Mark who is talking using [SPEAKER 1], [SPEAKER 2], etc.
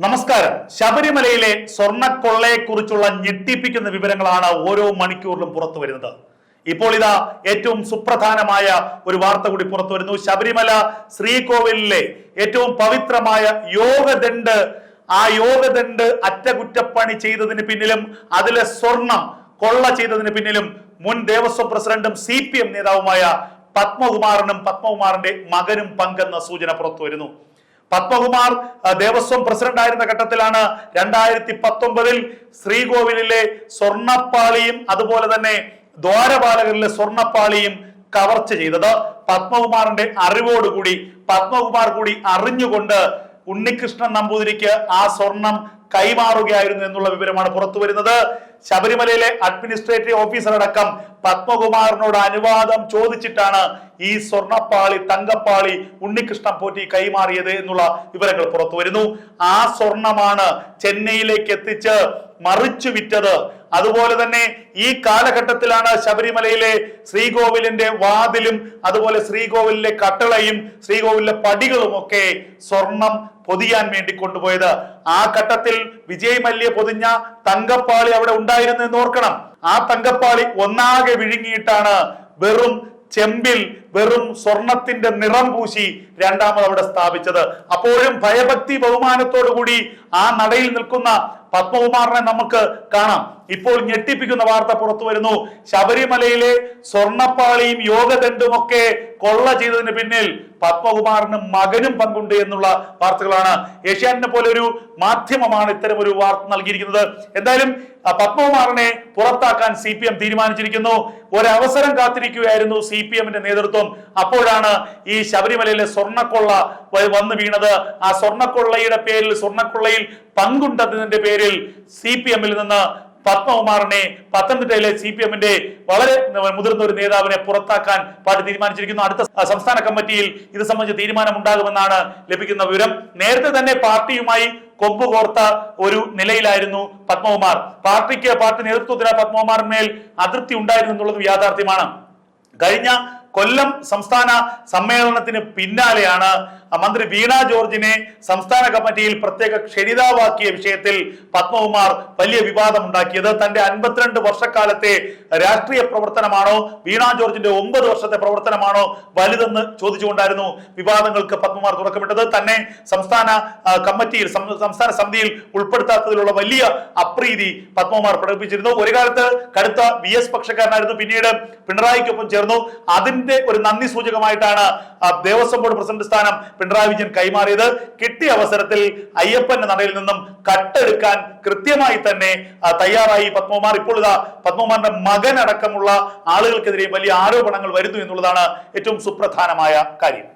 [SPEAKER 1] നമസ്കാരം. ശബരിമലയിലെ സ്വർണ്ണക്കൊള്ളയെക്കുറിച്ചുള്ള ഞെട്ടിപ്പിക്കുന്ന വിവരങ്ങളാണ് ഓരോ മണിക്കൂറിലും പുറത്തു വരുന്നത്. ഇപ്പോൾ ഇതാ ഏറ്റവും സുപ്രധാനമായ ഒരു വാർത്ത കൂടി പുറത്തു വരുന്നു. ശബരിമല ശ്രീകോവിലിലെ ഏറ്റവും പവിത്രമായ യോഗദണ്ഡ്, ആ യോഗദണ്ഡ് അറ്റകുറ്റപ്പണി ചെയ്തതിന് പിന്നിലും അതിലെ സ്വർണം കൊള്ള ചെയ്തതിന് പിന്നിലും മുൻ ദേവസ്വം പ്രസിഡന്റും CPM നേതാവുമായ പത്മകുമാറിനും പത്മകുമാറിന്റെ മകനും പങ്കെന്ന സൂചന പുറത്തു വരുന്നു. പത്മകുമാർ ദേവസ്വം പ്രസിഡന്റ് ആയിരുന്ന ഘട്ടത്തിലാണ് 2019 ശ്രീകോവിലിലെ സ്വർണ്ണപ്പാളിയും അതുപോലെ തന്നെ ദ്വാരപാലകരിലെ സ്വർണ്ണപ്പാളിയും കവർച്ച ചെയ്തത്. പത്മകുമാറിന്റെ അറിവോടുകൂടി പത്മകുമാർ കൂടി അറിഞ്ഞുകൊണ്ട് ഉണ്ണികൃഷ്ണൻ നമ്പൂതിരിക്ക് ആ സ്വർണം കൈമാറുകയായിരുന്നു എന്നുള്ള വിവരമാണ് പുറത്തു വരുന്നത്. ശബരിമലയിലെ അഡ്മിനിസ്ട്രേറ്റീവ് ഓഫീസർ അടക്കം പത്മകുമാറിനോട് അനുവാദം ചോദിച്ചിട്ടാണ് ഈ സ്വർണ്ണപ്പാളി, തങ്കപ്പാളി ഉണ്ണികൃഷ്ണൻ പോറ്റി കൈമാറിയത് എന്നുള്ള വിവരങ്ങൾ പുറത്തു വരുന്നു. ആ സ്വർണമാണ് ചെന്നൈയിലേക്ക് എത്തിച്ച് മറിച്ചു വിറ്റത്. അതുപോലെ തന്നെ ഈ കാലഘട്ടത്തിലാണ് ശബരിമലയിലെ ശ്രീകോവിലിന്റെ വാതിലും അതുപോലെ ശ്രീകോവിലിലെ കട്ടളയും ശ്രീകോവിലിലെ പടികളും ഒക്കെ സ്വർണം പൊതിയാൻ വേണ്ടി കൊണ്ടുപോയത്. ആ ഘട്ടത്തിൽ വിജയ് മല്യ പൊതിഞ്ഞ തങ്കപ്പാളി അവിടെ ഉണ്ടായിരുന്നു എന്ന് ഓർക്കണം. ആ തങ്കപ്പാളി ഒന്നാകെ വിഴുങ്ങിയിട്ടാണ് വെറും ചെമ്പിൽ വെറും സ്വർണത്തിന്റെ നിറം പൂശി രണ്ടാമത് അവിടെ സ്ഥാപിച്ചത്. അപ്പോഴും ഭയഭക്തി ബഹുമാനത്തോടു കൂടി ആ നടയിൽ നിൽക്കുന്ന പത്മകുമാറിനെ നമുക്ക് കാണാം. ഇപ്പോൾ ഞെട്ടിപ്പിക്കുന്ന വാർത്ത പുറത്തു വരുന്നു. ശബരിമലയിലെ സ്വർണ്ണപ്പാളിയും യോഗദണ്ഡും ഒക്കെ കൊള്ള ചെയ്തതിന് പിന്നിൽ പത്മകുമാറിന് മകനും പങ്കുണ്ട് എന്നുള്ള വാർത്തകളാണ്. ഏഷ്യാനെറ്റിനെ പോലെ ഒരു മാധ്യമമാണ് ഇത്തരം ഒരു വാർത്ത നൽകിയിരിക്കുന്നത്. എന്തായാലും പത്മകുമാറിനെ പുറത്താക്കാൻ CPM തീരുമാനിച്ചിരിക്കുന്നു. ഒരവസരം കാത്തിരിക്കുകയായിരുന്നു CPMന്റെ നേതൃത്വം. അപ്പോഴാണ് ഈ ശബരിമലയിലെ സ്വർണ്ണക്കൊള്ള വന്നു വീണത്. ആ സ്വർണ്ണക്കൊള്ളയുടെ പേരിൽ, സ്വർണ്ണക്കൊള്ളയിൽ പങ്കുണ്ടതിന്റെ പേരിൽ CPMൽ നിന്ന് പത്മകുമാറിനെ പത്തനംതിട്ടയിലെ CPMന്റെ വളരെ മുതിർന്ന ഒരു നേതാവിനെ പുറത്താക്കാൻ പാർട്ടി തീരുമാനിച്ചിരിക്കുന്നു. അടുത്ത സംസ്ഥാന കമ്മിറ്റിയിൽ ഇത് സംബന്ധിച്ച് തീരുമാനം ഉണ്ടാകുമെന്നാണ് ലഭിക്കുന്ന വിവരം. നേരത്തെ തന്നെ പാർട്ടിയുമായി കൊമ്പുകോർത്ത ഒരു നിലയിലായിരുന്നു പത്മകുമാർ. പാർട്ടി നേതൃത്വത്തിന് പത്മകുമാറിന്മേൽ അതൃപ്തി ഉണ്ടായിരുന്നു എന്നുള്ളത് യാഥാർത്ഥ്യമാണ്. കഴിഞ്ഞ കൊല്ലം സംസ്ഥാന സമ്മേളനത്തിന് പിന്നാലെയാണ് മന്ത്രി വീണ ജോർജിനെ സംസ്ഥാന കമ്മിറ്റിയിൽ പ്രത്യേക ക്ഷണിതാവാക്കിയ വിഷയത്തിൽ പത്മകുമാർ വലിയ വിവാദം ഉണ്ടാക്കിയത്. തന്റെ 52 വർഷക്കാലത്തെ രാഷ്ട്രീയ പ്രവർത്തനമാണോ വീണ ജോർജിന്റെ 9 വർഷത്തെ പ്രവർത്തനമാണോ വലുതെന്ന് ചോദിച്ചുകൊണ്ടായിരുന്നു വിവാദങ്ങൾക്ക് പത്മകുമാർ തുടക്കമിട്ടത്. തന്നെ സംസ്ഥാന കമ്മിറ്റിയിൽ, സംസ്ഥാന സമിതിയിൽ ഉൾപ്പെടുത്താത്തതിലുള്ള വലിയ അപ്രീതി പത്മകുമാർ പ്രകടിപ്പിച്ചിരുന്നു. ഒരു കാലത്ത് കടുത്ത VS പക്ഷക്കാരനായിരുന്നു. പിന്നീട് പിണറായിക്കൊപ്പം ചേർന്നു. അതിന്റെ ഒരു നന്ദി സൂചകമായിട്ടാണ് ദേവസ്വം ബോർഡ് പ്രസിഡന്റ് സ്ഥാനം പിണറായി വിജയൻ കൈമാറിയത്. കിട്ടിയ അവസരത്തിൽ അയ്യപ്പന്റെ നടയിൽ നിന്നും കട്ടെടുക്കാൻ കൃത്യമായി തന്നെ തയ്യാറായി പത്മകുമാർ. ഇപ്പോൾ ഇതാ പത്മകുമാറിന്റെ മകൻ അടക്കമുള്ള ആളുകൾക്കെതിരെ വലിയ ആരോപണങ്ങൾ വരുന്നു എന്നുള്ളതാണ് ഏറ്റവും സുപ്രധാനമായ കാര്യം.